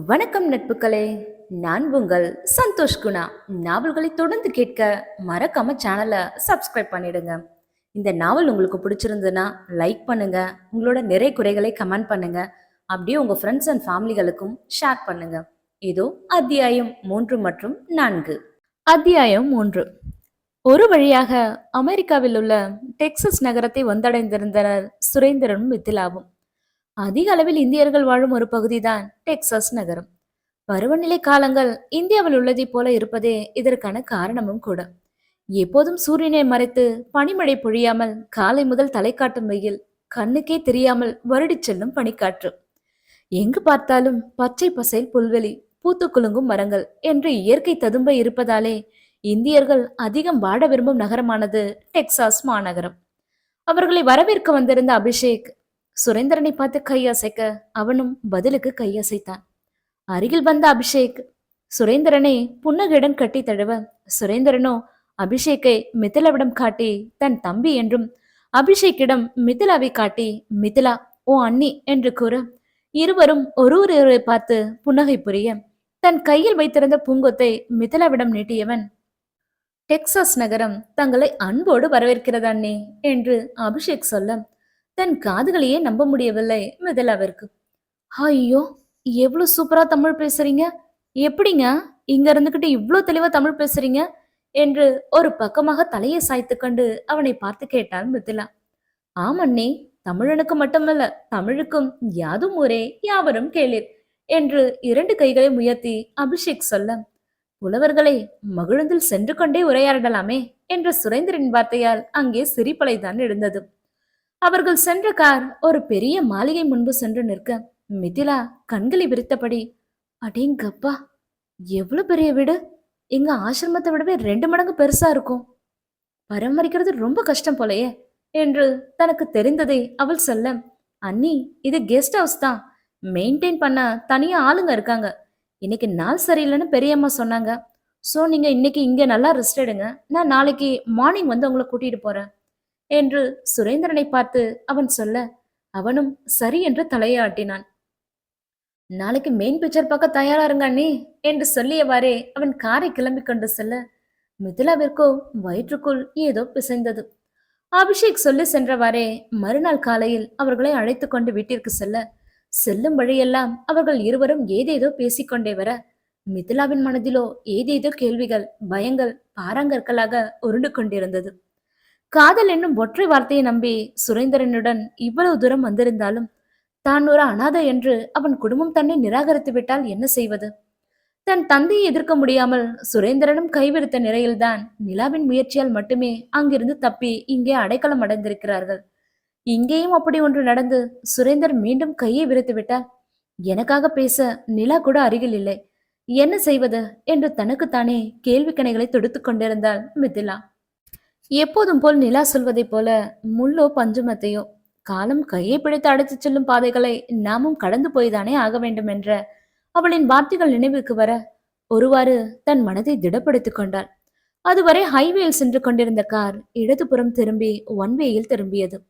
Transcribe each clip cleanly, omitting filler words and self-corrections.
வணக்கம் நட்புகளே. நான் உங்கள் சந்தோஷ் குணா. நாவல்களை தொடர்ந்து கேட்க மறக்காம சேனலை சப்ஸ்கிரைப் பண்ணிடுங்க. இந்த நாவல் உங்களுக்கு பிடிச்சிருந்ததுன்னா லைக் பண்ணுங்க. உங்களோட நிறை குறைகளை கமெண்ட் பண்ணுங்க. அப்படியே உங்க ஃப்ரெண்ட்ஸ் அண்ட் ஃபேமிலிகளுக்கும் ஷேர் பண்ணுங்க. இதோ அத்தியாயம் 3 மற்றும் 4. அத்தியாயம் 3. ஒரு வழியாக அமெரிக்காவில் உள்ள டெக்சஸ் நகரத்தை வந்தடைந்திருந்தனர் சுரேந்திரனும் மித்திலாவும். அதிக அளவில் இந்தியர்கள் வாழும் ஒரு பகுதிதான் டெக்சாஸ் நகரம். பருவநிலை காலங்கள் இந்தியாவில் உள்ளதைப் போல இருப்பதே இதற்கான காரணமும் கூட. எப்போதும் சூரியனை மறைத்து பனிமழை பொழியாமல் காலை முதல் தலை காட்டும் வெயில், கண்ணுக்கே தெரியாமல் வருடிச் செல்லும் பனிக்காற்று. எங்கு பார்த்தாலும் பச்சை பசேல் புல்வெளி, பூத்து குலுங்கும் மரங்கள் என்று இயற்கை ததும்ப இருப்பதாலே இந்தியர்கள் அதிகம் வாட விரும்பும் நகரமானது டெக்சாஸ் மாநகரம். அவர்களை வரவேற்க வந்திருந்த அபிஷேக் சுரேந்திரனை பார்த்து கையசைக்க அவனும் பதிலுக்கு கையசைத்தான். அருகில் வந்த அபிஷேக் சுரேந்திரனை புன்னகையுடன் கட்டி தழுவ, சுரேந்திரனோ அபிஷேக்கை மிதிலாவிடம் காட்டி தன் தம்பி என்றும், அபிஷேக்கிடம் மிதிலாவை காட்டி மிதிலா ஓ அண்ணி என்று கூற, இருவரும் ஒருவரை பார்த்து புன்னகை புரிய தன் கையில் வைத்திருந்த பூங்கொத்தை மிதிலாவிடம் நீட்டியவன், டெக்சாஸ் நகரம் தங்களை அன்போடு வரவேற்கிறது அண்ணே என்று அபிஷேக் சொல்ல தன் காதுகளையே நம்ப முடியவில்லை மிதிலாவிற்கு. ஐயோ, எவ்வளவு சூப்பரா தமிழ் பேசுறீங்க, எப்படிங்க இங்க இருந்துகிட்டு இவ்வளோ தெளிவா தமிழ் பேசுறீங்க என்று ஒரு பக்கமாக தலையை சாய்த்து கொண்டு அவனை பார்த்து கேட்டான் மிதிலா. ஆமண்ணே, தமிழனுக்கு மட்டுமல்ல, தமிழுக்கும் யாதும் ஊரே யாவரும் கேளீர் என்று இரண்டு கைகளை உயர்த்தி அபிஷேக் சொல்ல, புலவர்களை மகிழ்ந்தில் சென்று கொண்டே உரையாடலாமே என்ற சுரேந்திரன் வார்த்தையால் அங்கே சிரிப்பலைதான் எழுந்தது. அவர்கள் சென்ற கார் ஒரு பெரிய மாளிகை முன்பு சென்று நிற்க, மிதிலா கண்களை விரித்தபடி, அடேங்கப்பா, எவ்வளவு பெரிய வீடு! எங்க ஆசிரமத்தை விடவே 2 மடங்கு பெருசா இருக்கும். பராமரிக்கிறது ரொம்ப கஷ்டம் போலயே என்று தனக்கு தெரிந்ததை அவள் சொல்ல, அண்ணி, இது கெஸ்ட் ஹவுஸ் தான், மெயின்டைன் பண்ண தனியா ஆளுங்க இருக்காங்க. இன்னைக்கு நாள் சரியில்லைன்னு பெரியம்மா சொன்னாங்க. ஸோ நீங்க இன்னைக்கு இங்க நல்லா ரெஸ்ட் எடுங்க, நான் நாளைக்கு மார்னிங் வந்து உங்களை கூட்டிட்டு போறேன் என்று சுரேந்திரனை பார்த்து அவன் சொல்ல, அவனும் சரி என்று தலையாட்டினான். நாளைக்கு மெயின் பிக்சர் பார்க்க தயாரா இருங்க அண்ணி என்று சொல்லியவாறே அவன் காரை கிளம்பி கொண்டு செல்ல, மிதிலாவிற்கோ வயிற்றுக்குள் ஏதோ பிசைந்தது. அபிஷேக் சொல்லி சென்றவாறே மறுநாள் காலையில் அவர்களை அழைத்து கொண்டு வீட்டிற்கு செல்ல, செல்லும் வழியெல்லாம் அவர்கள் இருவரும் ஏதேதோ பேசிக்கொண்டே வர, மிதிலாவின் மனதிலோ ஏதேதோ கேள்விகள், பயங்கள் பாறாங்கற்களாக உருண்டு கொண்டிருந்தது. காதல் என்னும் ஒற்றை வார்த்தையை நம்பி சுரேந்திரனுடன் இவ்வளவு தூரம் வந்திருந்தாலும் தான் ஒரு அனாதை என்று அவன் குடும்பம் தன்னை நிராகரித்து விட்டால் என்ன செய்வது? தன் தந்தையை எதிர்க்க முடியாமல் சுரேந்திரனும் கைவிரித்த நிலையில்தான் நிலாவின் முயற்சியால் மட்டுமே அங்கிருந்து தப்பி இங்கே அடைக்கலம் அடைந்திருக்கிறார்கள். இங்கேயும் அப்படி ஒன்று நடந்து சுரேந்தர் மீண்டும் கையை விரித்து விட்டால், எனக்காக பேச நிலா கூட அருகில் இல்லை, என்ன செய்வது என்று தனக்குத்தானே கேள்வி கணைகளை தொடுத்து கொண்டிருந்தாள் மிதிலா. எப்போதும் போல் நிலா சொல்வதைப் போல முள்ளோ பஞ்சுமத்தையோ, காலம் கையை பிடித்து அடைத்துச் செல்லும் பாதைகளை நாமும் கடந்து போய்தானே ஆக வேண்டும் என்ற அவளின் வார்த்தைகள் நினைவுக்கு வர ஒருவாறு தன் மனதை திடப்படுத்திக் கொண்டாள். அதுவரை ஹைவேயில் சென்று கொண்டிருந்த கார் இடதுபுறம் திரும்பி ஒன்வேயில் திரும்பியது.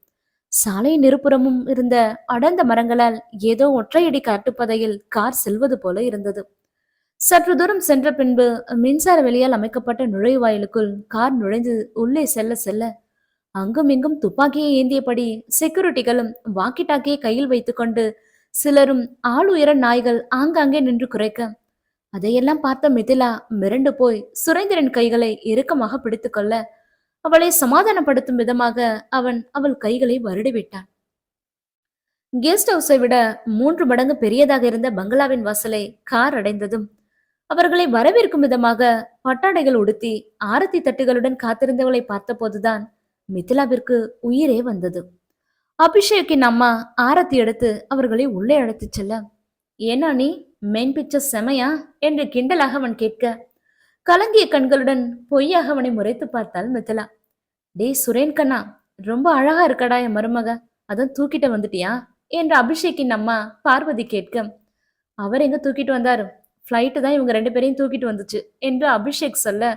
சாலையின் இருபுறமும் இருந்த அடர்ந்த மரங்களால் ஏதோ ஒற்றையடி காட்டுப்பதையில் கார் செல்வது போல இருந்தது. சற்று தூரம் சென்ற பின்பு மின்சார வெளியால் அமைக்கப்பட்ட நுழைவாயிலுக்குள் கார் நுழைந்து உள்ளே செல்ல செல்ல அங்கும் இங்கும் துப்பாக்கியை ஏந்தியபடி செக்யூரிட்டிகளும் வாக்கி டாக்கியை கையில் வைத்துக்கொண்டு சிலரும் ஆளுயர நாய்கள் ஆங்காங்கே நின்று குறைக்க, அதையெல்லாம் பார்த்த மிதிலா மிரண்டு போய் சுரேந்திரன் கைகளை இறுக்கமாக பிடித்து கொள்ள, அவளை சமாதானப்படுத்தும் விதமாக அவன் அவள் கைகளை வருடிவிட்டான். கெஸ்ட் ஹவுஸை விட 3 மடங்கு பெரியதாக இருந்த பங்களாவின் வாசலை கார் அடைந்ததும் அவர்களை வரவேற்கும் விதமாக பட்டாடைகள் உடுத்தி ஆரத்தி தட்டுகளுடன் காத்திருந்தவளை பார்த்த போதுதான் மிதிலாவிற்கு உயிரே வந்தது. அபிஷேக்கின் அம்மா ஆரத்தி எடுத்து அவர்களை உள்ளே அழைத்துச் செல்ல, ஏன்னா நீ மெயின் பிக்சர் செமையா என்று கிண்டலாக அவன் கேட்க, கலங்கிய கண்களுடன் பொய்யாக அவனை முறைத்து பார்த்தாள் மிதிலா. டே சுரேன் கண்ணா, ரொம்ப அழகா இருக்கடா என் மருமக, அதான் தூக்கிட்ட வந்துட்டியா என்று அபிஷேக்கின் அம்மா பார்வதி கேட்க, அவர் எங்க தூக்கிட்டு வந்தாரு, ஃப்ளைட்டு தான் இவங்க 2 பேரையும் தூக்கிட்டு வந்துச்சு என்று அபிஷேக் சொல்ல,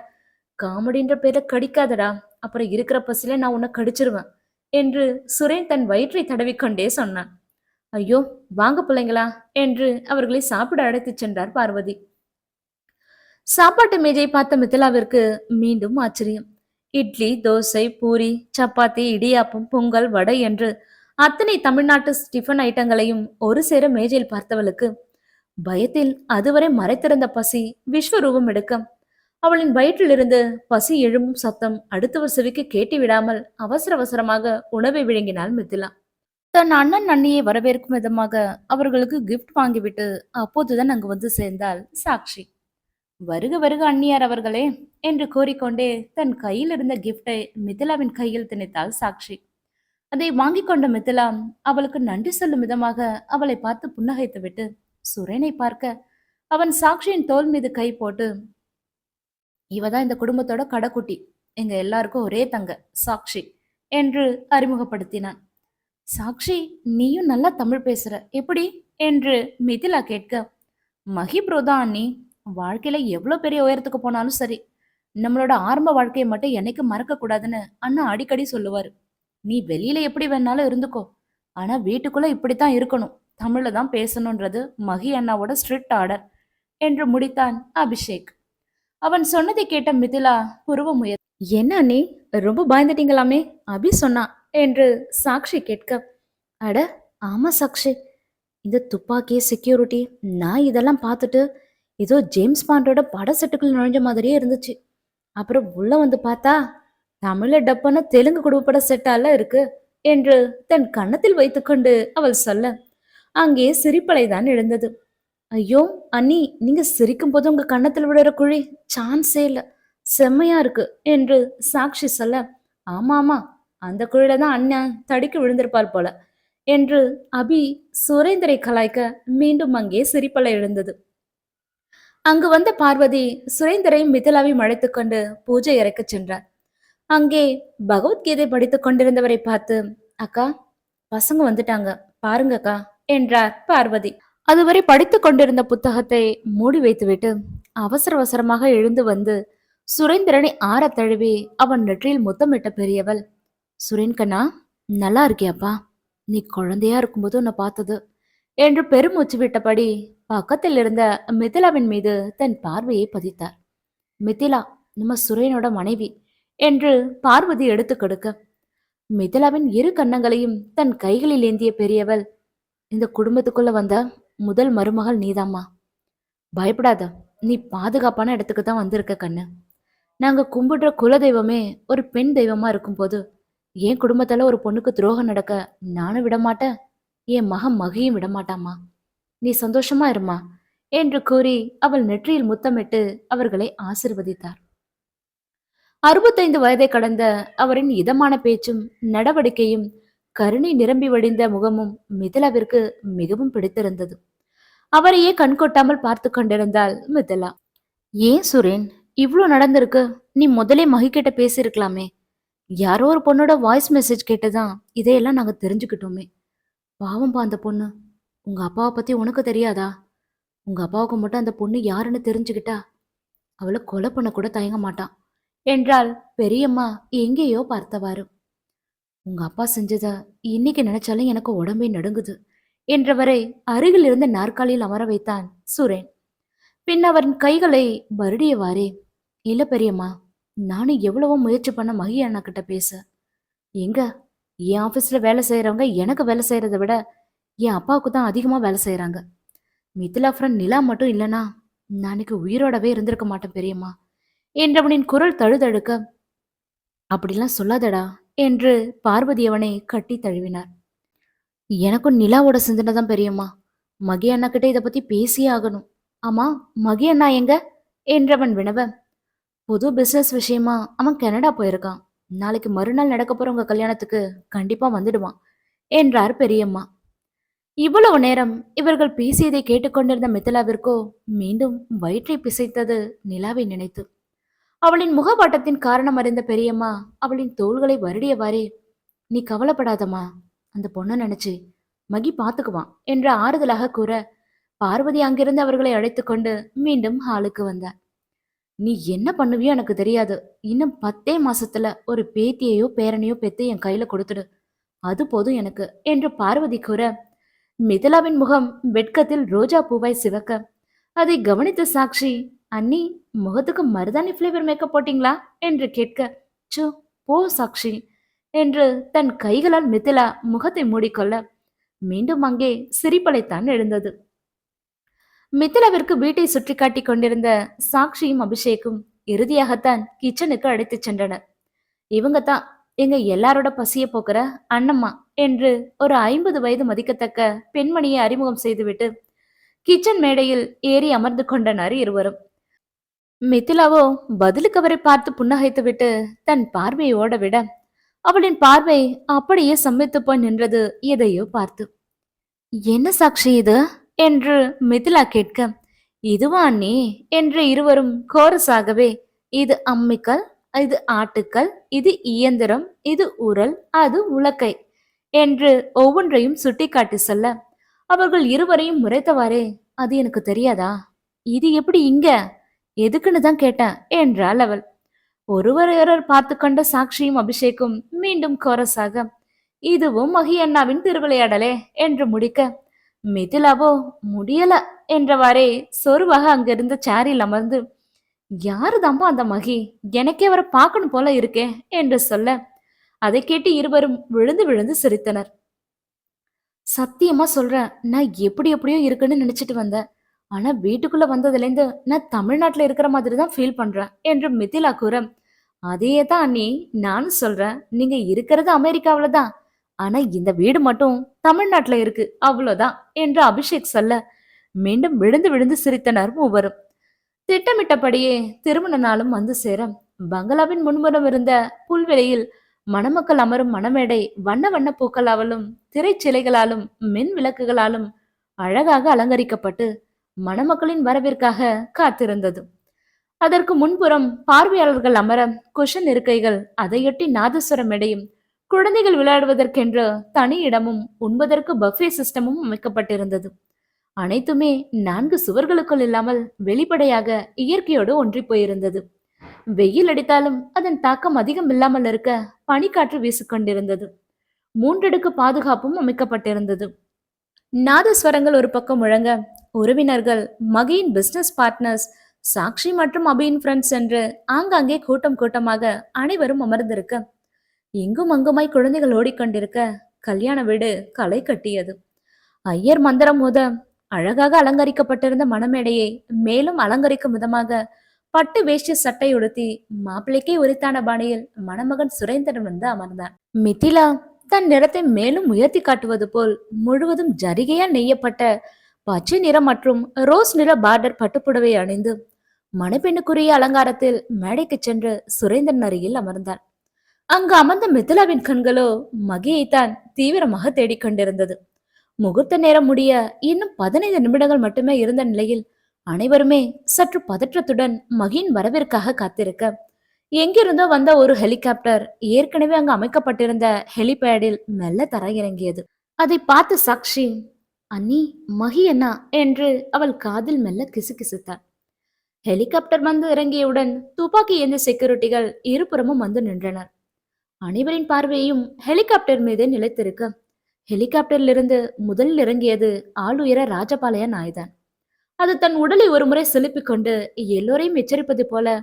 காமெடின்ற பேரை கடிக்காதடா, அப்புறம் இருக்கிற பசில நான் உன்னை கடிச்சிருவேன் என்று சுரேன் தன் வயிற்றை தடவிக்கொண்டே சொன்னான். ஐயோ, வாங்க பிள்ளைங்களா என்று அவர்களை சாப்பிட அழைத்துச் சென்றார் பார்வதி. சாப்பாட்டு மேஜை பார்த்த மித்திலாவிற்கு மீண்டும் ஆச்சரியம். இட்லி, தோசை, பூரி, சப்பாத்தி, இடியாப்பம், பொங்கல், வடை என்று அத்தனை தமிழ்நாட்டு டிஃபன் ஐட்டங்களையும் ஒரு சேர மேஜையில் பார்த்தவளுக்கு பயத்தில் அதுவரை மறைத்திருந்த பசி விஸ்வரூபம் எடுக்க அவளின் வயிற்றிலிருந்து பசி எழும்பும் சத்தம் அடுத்தவர் செவிக்கு கேட்டு விடாமல் அவசர அவசரமாக உணவை விழுங்கினாள் மித்திலா. தன் அண்ணன் அண்ணியை வரவேற்கும் விதமாக அவர்களுக்கு கிஃப்ட் வாங்கிவிட்டு அப்போதுதான் அங்கு வந்து சேர்ந்தாள் சாக்ஷி. வருக வருக அண்ணியார் அவர்களே என்று கூறிக்கொண்டே தன் கையில் இருந்த கிஃப்டை மிதிலாவின் கையில் திணித்தாள் சாக்ஷி. அதை வாங்கி கொண்ட மிதிலா அவளுக்கு நன்றி சொல்லும் விதமாக அவளை பார்த்து புன்னகைத்து விட்டு சுரேனை பார்க்க அவன் சாக்ஷியின் தோள் மீது கை போட்டு, இவதான் இந்த குடும்பத்தோட கடைக்குட்டி, எங்க எல்லாருக்கும் ஒரே தங்க சாக்ஷி என்று அறிமுகப்படுத்தினான். சாக்ஷி, நீயும் நல்லா தமிழ் பேசுற, எப்படி என்று மிதிலா கேட்க, மகி ப்ரோதான் அண்ணி, வாழ்க்கையில எவ்வளவு பெரிய உயரத்துக்கு போனாலும் சரி, நம்மளோட ஆரம்ப வாழ்க்கையை மட்டும் என்னைக்கு மறக்க கூடாதுன்னு அண்ணா அடிக்கடி சொல்லுவாரு. நீ வெளியில எப்படி வேணாலும் இருந்துக்கோ, ஆனா வீட்டுக்குள்ள இப்படித்தான் இருக்கணும், தமிழ்ல தான் பேசணும்ன்றது மகி அண்ணாவோட ஸ்ட்ரிக்ட் ஆர்டர் என்று முடித்தான் அபிஷேக். அவன் சொன்னதை கேட்ட மிதிலா புருவம் உயர், என்ன அண்ணே ரொம்ப பயந்துட்டீங்களாமே அபி சொன்னா என்று சாக்ஷி கேட்க, அட ஆமா சாக்ஷி, இந்த துப்பாக்கி செக்யூரிட்டி நான் இதெல்லாம் பார்த்துட்டு ஏதோ ஜேம்ஸ் பாண்டோட பட செட்டுக்குள்ள நுழைஞ்ச மாதிரியே இருந்துச்சு. அப்புறம் உள்ள வந்து பார்த்தா தமிழ டப்பான தெலுங்கு குடும்பப்பட செட்டால இருக்கு என்று தன் கன்னத்தில் வைத்துக்கொண்டு அவள் சொல்ல அங்கே சிரிப்பலை தான் எழுந்தது. ஐயோ அண்ணி, நீங்க சிரிக்கும் போது உங்க கன்னத்தில் விடுற குழி சான்ஸே இல்ல, செம்மையா இருக்கு என்று சாக்ஷி சொல்ல, ஆமா ஆமா, அந்த குழியில தான் அண்ணன் தடிக்கு விழுந்திருப்பாள் போல என்று அபி சுரேந்தரை கலாய்க்க மீண்டும் அங்கே சிரிப்பலை எழுந்தது. அங்கு வந்த பார்வதி சுரேந்தரை மிதிலாவையும் அழைத்துக் கொண்டு பூஜை இறக்க சென்றார். அங்கே பகவத்கீதை படித்துக் கொண்டிருந்தவரை பார்த்து, அக்கா பசங்க வந்துட்டாங்க பாருங்க அக்கா என்றார் பார்வதி. அதுவரை படித்துக் கொண்டிருந்த புத்தகத்தை மூடி வைத்துவிட்டு அவசர அவசரமாக எழுந்து வந்து சுரேந்திரனை ஆற தழுவி அவன் நெற்றியில் முத்தமிட்ட பெரியவள், சுரேன் கண்ணா, நல்லா இருக்கியாப்பா, நீ குழந்தையா இருக்கும்போது உன்னை பார்த்தது என்று பெருமூச்சு விட்டபடி பக்கத்தில் இருந்த மிதிலாவின் மீது தன் பார்வையை பதித்தார். மிதிலா நம்ம சுரேனோட மனைவி என்று பார்வதி எடுத்து கொடுக்க மிதிலாவின் இரு கன்னங்களையும் தன் கைகளில் ஏந்திய பெரியவள், இந்த குடும்பத்துக்குள்ள வந்த முதல் மருமகள் நீதாம்மா, பயப்படாத, நீ பாதுகாப்பான இடத்துக்கு தான் வந்திருக்க கண்ணு. நாங்க கும்பிடுற குல தெய்வமே ஒரு பெண் தெய்வமா இருக்கும்போது என் குடும்பத்துல ஒரு பொண்ணுக்கு துரோகம் நடக்க நானும் விடமாட்டேன், என் மகன் மகியும் விடமாட்டாமா, நீ சந்தோஷமா இருமா என்று கூறி அவள் நெற்றியில் முத்தமிட்டு அவர்களை ஆசிர்வதித்தார். 65 வயதை கடந்த அவரின் இதமான பேச்சும் நடவடிக்கையும் கருணை நிரம்பி வடிந்த முகமும் மிதிலாவிற்கு மிகவும் பிடித்திருந்தது. அவரையே கண்கொட்டாமல் பார்த்து கொண்டிருந்தாள் மிதிலா. ஏன் சுரேன், இவ்ளோ நடந்திருக்கு, நீ முதலே மகி கிட்ட பேசியிருக்கலாமே, யாரோ ஒரு பொண்ணோட வாய்ஸ் மெசேஜ் கேட்டுதான் இதையெல்லாம் நாங்க தெரிஞ்சுக்கிட்டோமே. பாவம்பா அந்த பொண்ணு, உங்க அப்பாவை பத்தி உனக்கு தெரியாதா? உங்க அப்பாவுக்கு மட்டும் அந்த பொண்ணு யாருன்னு தெரிஞ்சுக்கிட்டா அவளை கொலை பண்ண கூட தயங்க மாட்டான் என்றால் பெரியம்மா எங்கேயோ பார்த்தவாறு. உங்க அப்பா செஞ்சத இன்னைக்கு நினைச்சாலும் எனக்கு உடம்பே நடுங்குது என்றவரை அருகில் இருந்த நாற்காலியில் அமர வைத்தான் சுரேன். பின் அவன் கைகளை வருடியவாறே, இல்ல பெரியம்மா, நானும் எவ்வளவோ முயற்சி பண்ண மகி அண்ணா கிட்ட பேச, எங்க என் ஆபீஸ்ல வேலை செய்யறவங்க எனக்கு வேலை செய்யறதை விட என் அப்பாவுக்கு தான் அதிகமா வேலை செய்யறாங்க. மிதிலா ஃப்ரெண்ட் நிலா மட்டும் இல்லனா நாளைக்கு உயிரோடவே இருந்திருக்க மாட்டேன் பெரியம்மா என்றவனின் குரல் தழுதழுக்க, அப்படிலாம் சொல்லாதடா என்று பார்வதி அவனை கட்டி தழுவினார். எனக்கும் நிலாவோட சிந்தனை தான் பெரியம்மா, மகி அண்ணா கிட்ட இதை பத்தி பேசியே ஆகணும். ஆமா, மகி அண்ணா எங்க என்றவன் வினவ, புது பிசினஸ் விஷயமா அவன் கனடா போயிருக்கான், நாளைக்கு மறுநாள் நடக்க போற உங்க கல்யாணத்துக்கு கண்டிப்பா வந்துடுவான் என்றார் பெரியம்மா. இவ்வளவு நேரம் இவர்கள் பேசியதை கேட்டுக்கொண்டிருந்த மிதிலாவிற்கோ மீண்டும் வயிற்றை பிசைத்தது நிலாவை நினைத்து. அவளின் முகவாட்டத்தின் காரணம் அறிந்த பெரியம்மா அவளின் தோள்களை வருடியவாறே, நீ கவலைப்படாதம்மா, அந்த பொண்ணை நினைச்சு மகி பாத்துக்குவான் என்று ஆறுதலாக கூற பார்வதி அங்கிருந்து அவர்களை அழைத்து கொண்டு மீண்டும் ஹாலுக்கு வந்தார். நீ என்ன பண்ணுவியோ எனக்கு தெரியாது, இன்னும் 10 மாசத்துல ஒரு பேத்தியையோ பேரனையோ பெத்து என் கையில கொடுத்துடு, அது போதும் எனக்கு என்று பார்வதி கூற மிதிலாவின் முகம் வெட்கத்தில் ரோஜா பூவாய் சிவக்க அதை கவனித்த சாக்ஷி, அண்ணி, முகத்துக்கு மருதாணி ஃபிளேவர் மேக்கப் போட்டீங்களா என்று கேட்க, சோ போ சாக்ஷி என்று தன் கைகளால் மிதிலா முகத்தை மூடிக்கொள்ள மீண்டும் அங்கே சிரிப்பலைத்தான் எழுந்தது. மிதிலாவிற்கு வீட்டை சுற்றி காட்டிக் கொண்டிருந்த சாக்ஷியும் அபிஷேக்கும் இறுதியாகத்தான் கிச்சனுக்கு அழைத்துச் சென்றனர். இவங்க தான் எங்க எல்லாரோட பசிய போக்குற அண்ணம்மா என்று ஒரு 50 வயது மதிக்கத்தக்க பெண்மணியை அறிமுகம் செய்துவிட்டு கிச்சன் மேடையில் ஏறி அமர்ந்து கொண்டனர் இருவரும். மிதிலாவோ பதிலுக்கு அவரை பார்த்து புன்னகைத்துவிட்டு தன் பார்வையை ஓடவிட அவளின் பார்வை அப்படியே சம்மித்து போய் நின்றது எதையோ பார்த்து. என்ன சாக்ஷி இது என்று மிதிலா கேட்க, இதுவா அண்ணி என்று இருவரும் கோரஸாகவே, இது அம்மிக்கல், இது ஆட்டுக்கல், இது இயந்திரம், இது உரல், அது உலக்கை என்று ஒவ்வொன்றையும் சுட்டிக்காட்டி சொல்ல அவர்கள் இருவரையும் முறைத்தவாறே, அது எனக்கு தெரியாதா, இது எப்படி இங்க, எதுக்குன்னு தான் கேட்டேன் என்றாள் அவள். ஒருவரையொருவர் பார்த்து கொண்ட சாக்ஷியும் அபிஷேக்கும் மீண்டும் கோரஸாக, இதுவும் மகி அண்ணாவின் திருவிளையாடலே என்று முடிக்க மிதிலாவோ முடியல என்றவாறே சொருவாக அங்கிருந்த சேரில் அமர்ந்து, யாருதாம்பா அந்த மகி, எனக்கே அவரை பார்க்கணும் போல இருக்கே என்று சொல்ல அதை கேட்டு இருவரும் விழுந்து விழுந்து சிரித்தனர். சத்தியமா சொல்றேன், நான் எப்படி எப்படியோ இருக்குன்னு நினைச்சிட்டு வந்தேன். ஆனா வீட்டுக்குள்ள வந்ததுலேருந்து நான் தமிழ்நாட்டுல இருக்கிற மாதிரி தான் ஃபீல் பண்றேன் என்று மிதிலா கூற, அதே தான் அண்ணி நானும் சொல்றேன், நீங்க இருக்கிறது அமெரிக்காவில தான், ஆனா இந்த வீடு மட்டும் தமிழ்நாட்டுல இருக்கு அவ்வளவுதான் என்று அபிஷேக் சொல்ல மீண்டும் விழுந்து விழுந்து சிரித்தனர் மூவரும். திட்டமிட்டபடியே திருமண நாளும் வந்து சேர பங்களாவின் முன்புறம் இருந்த புல்வெளியில் மணமக்கள் அமரும் மணமேடை வண்ண வண்ண பூக்களாலும் திரைச்சிலைகளாலும் மின் விளக்குகளாலும் அழகாக அலங்கரிக்கப்பட்டு மணமக்களின் வரவிற்காக காத்திருந்தது. அதற்கு முன்புறம் பார்வையாளர்கள் அமர குஷன் இருக்கைகள், அதையொட்டி நாதஸ்வர மேடையும் குழந்தைகள் விளையாடுவதற்கென்று தனி இடமும் உண்பதற்கு பஃபே சிஸ்டமும் அமைக்கப்பட்டிருந்தது. அனைத்துமே 4 சுவர்களுக்குள் இல்லாமல் வெளிப்படையாக இயற்கையோடு ஒன்றி போயிருந்தது. வெயில் அடித்தாலும் அதன் தாக்கம் அதிகம் இல்லாமல் இருக்க பனிக்காற்று வீசிக்கொண்டிருந்தது. 3 அடுக்கு பாதுகாப்பும் அமைக்கப்பட்டிருந்தது. நாதஸ்வரங்கள் ஒரு பக்கம் முழங்க உறவினர்கள், மகியின் பிசினஸ் பார்ட்னர்ஸ், சாக்ஷி மற்றும் அபியின் ஃப்ரெண்ட்ஸ் என்று ஆங்காங்கே கூட்டம் கூட்டமாக அனைவரும் அமர்ந்திருக்க எங்கும் அங்குமாய் குழந்தைகள் ஓடிக்கொண்டிருக்க கல்யாண வீடு களை கட்டியது. ஐயர் மந்திரம் மோத அழகாக அலங்கரிக்கப்பட்டிருந்த மணமேடையை மேலும் அலங்கரிக்கும் விதமாக பட்டு வேஷ்டி சட்டை உடுத்தி மாப்பிள்ளைக்கே உரித்தான பாணியில் மணமகன் சுரேந்திரன் வந்து அமர்ந்தான். மிதிலா தன் நிறத்தை மேலும் உயர்த்தி காட்டுவது போல் முழுவதும் ஜரிகையால் நெய்யப்பட்ட பச்சை நிறம் மற்றும் ரோஸ் நிற பார்டர் பட்டுப்புடவை அணிந்து மணப்பெண்ணுக்குரிய அலங்காரத்தில் மேடைக்கு சென்று சுரேந்திரன் அருகில் அமர்ந்தாள். அங்கு அமர்ந்த மிதிலாவின் கண்களோ மகியைத்தான் தீவிரமாக தேடிக்கொண்டிருந்தது. முகூர்த்த நேரம் முடிய இன்னும் 15 நிமிடங்கள் மட்டுமே இருந்த நிலையில் அனைவருமே சற்று பதற்றத்துடன் மகியின் வரவிற்காக காத்திருக்க எங்கிருந்தோ வந்த ஒரு ஹெலிகாப்டர் ஏற்கனவே அங்கு அமைக்கப்பட்டிருந்த ஹெலிபேடில் மெல்ல தரையிறங்கியது. அதை பார்த்து சாக்ஷி, அண்ணி, மகி அண்ணா என்று அவள் காதில் மெல்ல கிசுகிசுத்தாள். ஹெலிகாப்டர் வந்து இறங்கியவுடன் துப்பாக்கி ஏந்திய செக்யூரிட்டிகள் இருபுறமும் வந்து நின்றனர். அனைவரின் பார்வையும் ஹெலிகாப்டர் மீது நிலைத்திருக்க ஹெலிகாப்டரில் இருந்து முதலில் இறங்கியது ஆளுயர ராஜபாளைய நாய்தான். அது தன் உடலை ஒருமுறை செலுப்பிக் கொண்டு எல்லோரையும் எச்சரிப்பது போல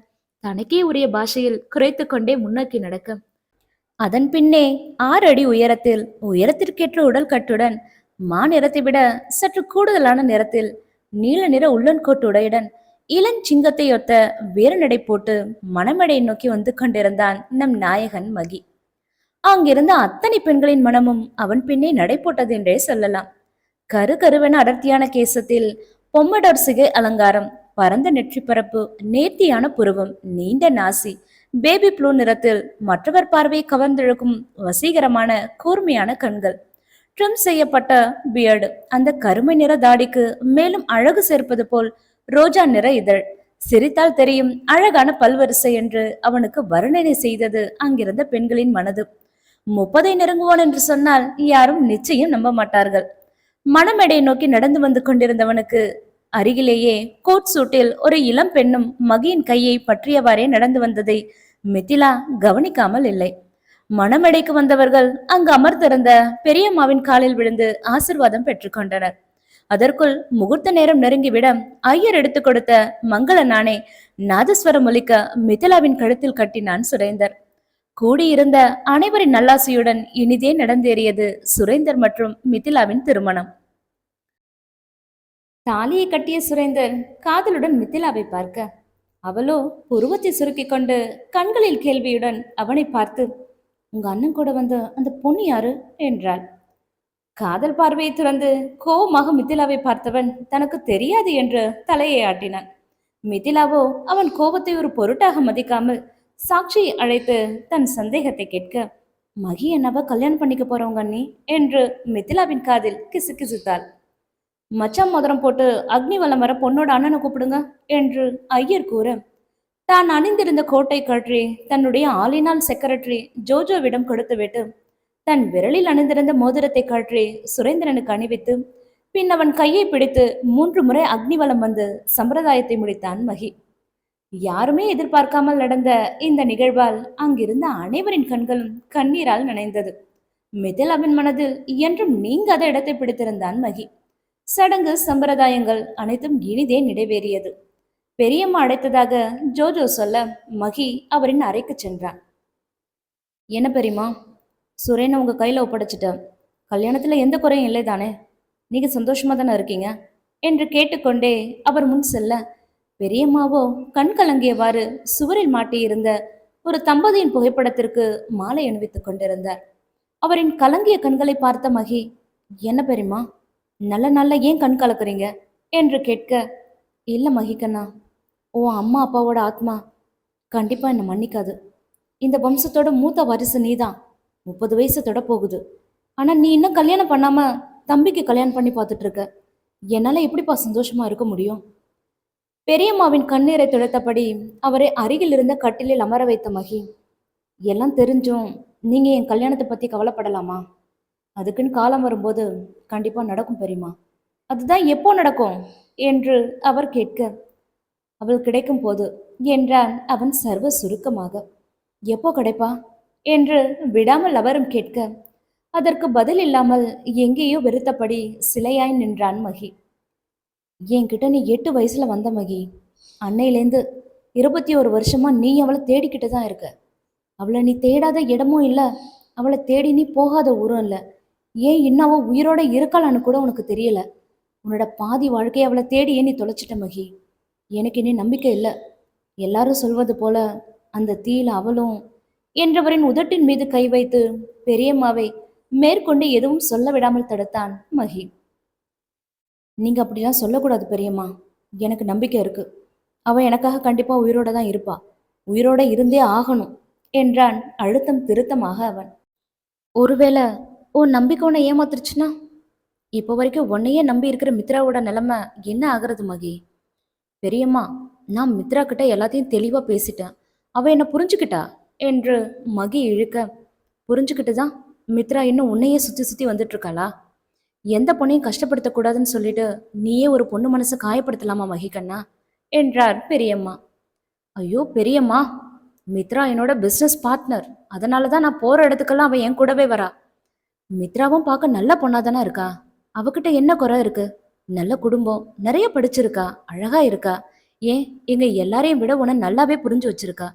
தனக்கே உரிய பாஷையில் குறைத்து கொண்டே முன்னோக்கி நடக்க அதன் பின்னே 6 அடி உயரத்தில் உயரத்திற்கேற்ற உடல் கட்டுடன் மாநிறத்தை விட சற்று கூடுதலான நிறத்தில் நீல நிற உள்ளன்கோட்டு உடையுடன் இளஞ்சிங்கத்தை ஒத்த வேறு நடை போட்டு மணமடையை நோக்கி வந்து கொண்டிருந்தான் நம் நாயகன் மகி. அங்கிருந்த அத்தனை பெண்களின் மனமும் அவன் பின்னே நடை போட்டது என்றே சொல்லலாம். கருவென அடர்த்தியான கேசத்தில் பொம்மடோர் சிகை அலங்காரம், பரந்த நெற்றி பரப்பு, நேர்த்தியான புருவம், நீண்ட நாசி, பேபி ப்ளூ நிறத்தில் மற்றவர் பார்வையை கவர்ந்தெழுக்கும் வசீகரமான கூர்மையான கண்கள், ட்ரிம் செய்யப்பட்ட பியர்டு, அந்த கருமை நிற தாடிக்கு மேலும் அழகு சேர்ப்பது போல் ரோஜா நிற இதழ், சிரித்தால் தெரியும் அழகான பல்வரிசை என்று அவனுக்கு வர்ணனை செய்தது அங்கிருந்த பெண்களின் மனது. 30 நெருங்குவான் என்று சொன்னால் யாரும் நிச்சயம் நம்ப மாட்டார்கள். மணமேடையை நோக்கி நடந்து வந்து கொண்டிருந்தவனுக்கு அருகிலேயே கோட் சூட்டில் ஒரு இளம் பெண்ணும் மகியின் கையை பற்றியவாறே நடந்து வந்ததை மிதிலா கவனிக்காமல் இல்லை. மணமேடைக்கு வந்தவர்கள் அங்கு அமர்ந்திருந்த பெரியம்மாவின் காலில் விழுந்து ஆசிர்வாதம் பெற்றுக்கொண்டனர். அதற்குள் முகூர்த்த நேரம் நெருங்கிவிட ஐயர் எடுத்துக் கொடுத்த மங்கள நாணை நாதஸ்வரம் ஒலிக்க மிதிலாவின் கழுத்தில் கட்டினான் சுரேந்தர். கூடியிருந்த அனைவரின் நல்லாசியுடன் இனிதே நடந்தேறியது சுரேந்தர் மற்றும் மிதிலாவின் திருமணம். தாலியை கட்டிய சுரேந்தர் காதலுடன் மிதிலாவை பார்க்க, அவளோ புருவத்தை சுருக்கிக் கொண்டு கண்களில் கேள்வியுடன் அவனை பார்த்து, உங்க அண்ணன் கூட வந்த அந்த பொண்ணு யாரு என்றாள். காதல் பார்வையை துறந்து கோபமாக மிதிலாவை பார்த்தவன் தனக்கு தெரியாது என்று தலையை ஆட்டினான். மிதிலாவோ அவன் கோபத்தை ஒரு பொருட்டாக மதிக்காமல் சாட்சியை அழைத்து தன் சந்தேகத்தை கேட்க, மகி என்னவ கல்யாணம் பண்ணிக்க போறவங்க அண்ணி என்று மிதிலாவின் காதில் கிசுகிசுத்தாள். மச்சான் மோதிரம் போட்டு அக்னிவலம் வர பொண்ணோட அண்ணனை கூப்பிடுங்க என்று ஐயர் கூற, தான் அணிந்திருந்த கோட்டை கழற்றி தன்னுடைய ஆளினால் செக்ரட்டரி ஜோஜோவிடம் கொடுத்துவிட்டு தன் விரலில் அணிந்திருந்த மோதிரத்தை கழற்றி சுரேந்திரனுக்கு அணிவித்து பின் அவன் கையை பிடித்து 3 முறை அக்னிவலம் வந்து சம்பிரதாயத்தை முடித்தான் மகி. யாருமே எதிர்பார்க்காமல் நடந்த இந்த நிகழ்வால் அங்கிருந்த அனைவரின் கண்களும் கண்ணீரால் நனைந்தது. மிதிலாவின் மனதில் என்றும் நீங்காத இடத்தை பிடித்திருந்தான் மகி. சடங்கு சம்பிரதாயங்கள் அனைத்தும் இனிதே நிறைவேறியது. பெரியம்மா அடைத்ததாக ஜோஜோ சொல்ல மகி அவரின் அறைக்கு சென்றான். என்ன பெரியம்மா, சுரேனை உங்க கையில ஒப்படைச்சிட்டேன். கல்யாணத்துல எந்த குறையும் இல்லை தானே? நீங்க சந்தோஷமா தானே இருக்கீங்க என்று கேட்டுக்கொண்டே அவர் முன் செல்ல, பெரியம்மாவோ கண் கலங்கியவாறு சுவரில் மாட்டியிருந்த ஒரு தம்பதியின் புகைப்படத்திற்கு மாலை அணிவித்துக் கொண்டிருந்தார். அவரின் கலங்கிய கண்களை பார்த்த மகி, என்ன பெரியம்மா, நல்ல நல்ல ஏன் கண் கலக்குறீங்க என்று கேட்க, இல்ல மகிக்கண்ணா, உன் அம்மா அப்பாவோட ஆத்மா கண்டிப்பா என்னை மன்னிக்காது. இந்த வம்சத்தோட மூத்த வாரிசு நீதான். 30 வயசு தொட போகுது. ஆனா நீ இன்னும் கல்யாணம் பண்ணாம தம்பிக்கு கல்யாணம் பண்ணி பார்த்துட்டு இருக்க. என்னால எப்படிப்பா சந்தோஷமா இருக்க முடியும்? பெரியம்மாவின் கண்ணீரை துடைத்தபடி அவரை அருகில் இருந்த கட்டிலில் அமர வைத்த மகி, எல்லாம் தெரிஞ்சும் நீங்க என் கல்யாணத்தை பத்தி கவலைப்படலாமா? அதுக்குன்னு காலம் வரும்போது கண்டிப்பா நடக்கும் பெரியம்மா. அதுதான் எப்போ நடக்கும் என்று அவர் கேட்க, அவள் கிடைக்கும் போது என்றான் அவன் சர்வ சுருக்கமாக. எப்போ கிடைப்பா என்று விடாமல் அவரும் கேட்க, அதற்கு பதில் இல்லாமல் எங்கேயோ வெறுத்தபடி சிலையாய் நின்றான் மகி. என்கிட்ட நீ 8 வயசுல வந்த மகி. அன்னையிலேருந்து 21 வருஷமா நீ அவளை தேடிக்கிட்டு தான் இருக்க. அவளை நீ தேடாத இடமும் இல்லை, அவளை தேடி நீ போகாத ஊரும் இல்லை. ஏன் இன்னும் அவள் உயிரோட இருக்காளான்னு கூட உனக்கு தெரியல. உன்னோட பாதி வாழ்க்கையை அவளை தேடி ஏன் நீ தொலைச்சிட்ட மகி. எனக்கு இனி நம்பிக்கை இல்லை. எல்லாரும் சொல்வது போல அந்த தீயில அவளும் என்றவரின் உதட்டின் மீது கை வைத்து பெரியம்மாவை மேற்கொண்டு எதுவும் சொல்ல விடாமல் தடுத்தான் மகி. நீங்க அப்படிலாம் சொல்லக்கூடாது பெரியம்மா. எனக்கு நம்பிக்கை இருக்கு. அவ எனக்காக கண்டிப்பா உயிரோட தான் இருப்பா. உயிரோட இருந்தே ஆகணும் என்றான் அழுத்தம் திருத்தமாக அவன். ஒருவேளை உன் நம்பிக்கை உன்னை ஏமாத்துருச்சுன்னா இப்போ வரைக்கும் உன்னையே நம்பி இருக்கிற மித்ராவோட நிலைமை என்ன ஆகுறது மகி? பெரியம்மா, நான் மித்ரா கிட்ட எல்லாத்தையும் தெளிவா பேசிட்டேன். அவ என்ன புரிஞ்சுக்கிட்டா என்று மகி இழுக்க, புரிஞ்சுக்கிட்டுதான் மித்ரா இன்னும் உன்னையே சுத்தி சுத்தி வந்துட்டு இருக்காளா? எந்த பொண்ணையும் கஷ்டப்படுத்தக்கூடாதுன்னு சொல்லிட்டு நீயே ஒரு பொண்ணு மனசை காயப்படுத்தலாமா மகிகண்ணா என்றார் பெரியம்மா. ஐயோ பெரியம்மா, மித்ரா என்னோட பிஸ்னஸ் பார்ட்னர். அதனால தான் நான் போற இடத்துக்கெல்லாம் அவன் என் கூடவே வரா. மித்ராவும் பார்க்க நல்ல பொண்ணாதானே இருக்கா. அவகிட்ட என்ன குறை இருக்கு? நல்ல குடும்பம், நிறைய படிச்சிருக்கா, அழகா இருக்கா. ஏன் எங்க எல்லாரையும் விட உன்னை நல்லாவே புரிஞ்சு வச்சிருக்கா.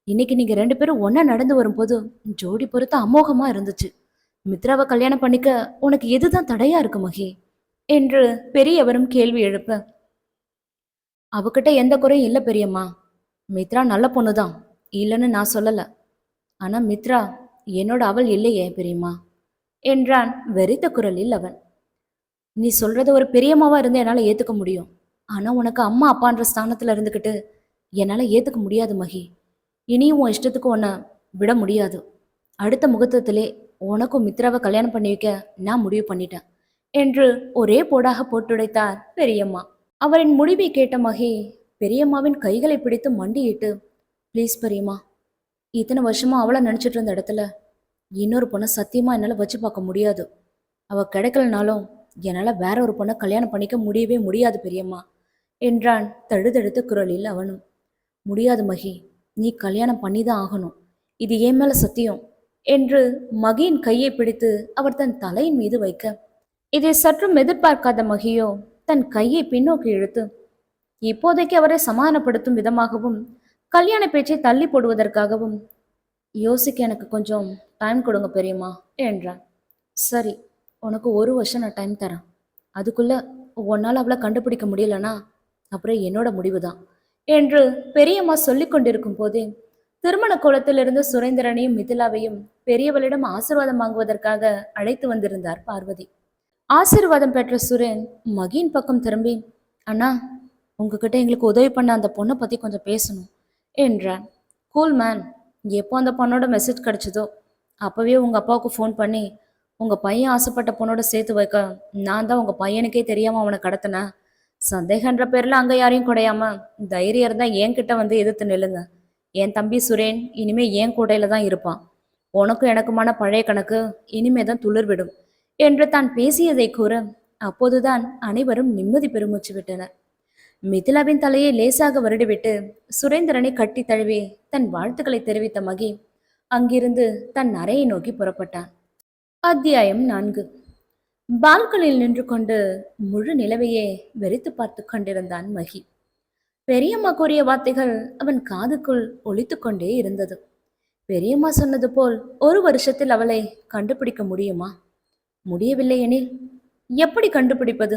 இன்னைக்கு நீங்க 2 பேரும் ஒன்னா நடந்து வரும்போது ஜோடி பொறுத்த அமோகமா இருந்துச்சு. மித்ராவை கல்யாணம் பண்ணிக்க உனக்கு எதுதான் தடையா இருக்கு மகி என்று பெரியவரும் கேள்வி எழுப்ப, அவகிட்ட எந்த குறையும் இல்லை பெரியம்மா. மித்ரா நல்ல பொண்ணுதான், இல்லைன்னு நான் சொல்லல. ஆனா மித்ரா என்னோட அவள் இல்லையே பெரியம்மா என்றான் வெறித்த குரலில் அவன். நீ சொல்றது ஒரு பெரியம்மாவா இருந்து என்னால ஏத்துக்க முடியும். ஆனா உனக்கு அம்மா அப்பான்ற ஸ்தானத்துல இருந்துக்கிட்டு என்னால ஏத்துக்க முடியாது மகி. இனியும் உன் இஷ்டத்துக்கு உன்னை விட முடியாது. அடுத்த முகூர்த்தத்திலே உனக்கும் மித்ராவை கல்யாணம் பண்ணி வைக்க நான் முடிவு பண்ணிட்டேன் என்று ஒரே போடாக போட்டுடைத்தார் பெரியம்மா. அவரின் முடிவை கேட்ட மகி பெரியம்மாவின் கைகளை பிடித்து மண்டியிட்டு, ப்ளீஸ் பெரியம்மா, இத்தனை வருஷமா அவளை நினைச்சிட்டு இருந்த இடத்துல இன்னொரு பொண்ணை சத்தியமா என்னால வச்சு பார்க்க முடியாது. அவ கிடைக்கலனாலும் என்னால வேற ஒரு பொண்ணை கல்யாணம் பண்ணிக்க முடியவே முடியாது பெரியம்மா என்றான் தழுதழுத்த குரலில் அவனும். முடியாது மகி, நீ கல்யாணம் பண்ணிதான் ஆகணும். இது என் மேல சத்தியம். என்று மகியின் கையை பிடித்து அவர் தன் தலையின் மீது வைக்க, இதை சற்றும் எதிர்பார்க்காத மகியோ தன் கையை பின்னோக்கி இழுத்து இப்போதைக்கு அவரை சமாதானப்படுத்தும் விதமாகவும் கல்யாண பேச்சை தள்ளி போடுவதற்காகவும், யோசிக்க எனக்கு கொஞ்சம் டைம் கொடுங்க பெரியம்மா என்றான். சரி, உனக்கு 1 வருஷம் நான் டைம் தரேன். அதுக்குள்ள உன்னால் அவளை கண்டுபிடிக்க முடியலனா அப்புறம் என்னோட முடிவு தான் என்று பெரியம்மா சொல்லி கொண்டிருக்கும் போதே திருமண கோலத்திலிருந்து சுரேந்திரனையும் மிதிலாவையும் பெரியவளிடம் ஆசீர்வாதம் வாங்குவதற்காக அழைத்து வந்திருந்தார் பார்வதி. ஆசீர்வாதம் பெற்ற சுரேன் மகியின் பக்கம் திரும்பி, அண்ணா, உங்ககிட்ட எங்களுக்கு உதவி பண்ண அந்த பொண்ணை பற்றி கொஞ்சம் பேசணும் என்றான். கூல் மேன், எப்போ அந்த பொண்ணோட மெசேஜ் கிடைச்சதோ அப்போவே உங்கள் அப்பாவுக்கு ஃபோன் பண்ணி உங்கள் பையன் ஆசைப்பட்ட பொண்ணோட சேர்த்து வைக்க நான் தான் உங்கள் பையனுக்கே தெரியாமல் அவனை கடத்தினேன். சந்தேகன்ற பேரில் அங்கே யாரையும் குடையாம தைரியம் இருந்தால் என்கிட்ட வந்து எதிர்த்து நில்லுங்க. என் தம்பி சுரேன் இனிமே என் கூடையில தான் இருப்பான். உனக்கும் எனக்குமான பழைய கணக்கு இனிமே தான் துளிர்விடும் என்று தான் பேசியதை கூற, அப்போதுதான் அனைவரும் நிம்மதி பெருமூச்சு விட்டனர். மிதிலாவின் தலையை லேசாக வருடிவிட்டு சுரேந்திரனை கட்டி தழுவி தன் வாழ்த்துக்களை தெரிவித்த மகி அங்கிருந்து தன் அறையை நோக்கி புறப்பட்டான். அத்தியாயம் 4. பால்கனில் நின்று கொண்டு முழு நிலவையே வெறித்து பார்த்து கொண்டிருந்தான் மகி. பெரியம்மா கூறிய வார்த்தைகள் அவன் காதுக்குள் ஒலித்து கொண்டே இருந்தது. பெரியம்மா சொன்னது போல் 1 வருஷத்தில் அவளை கண்டுபிடிக்க முடியுமா? முடியவில்லை எனில் எப்படி கண்டுபிடிப்பது?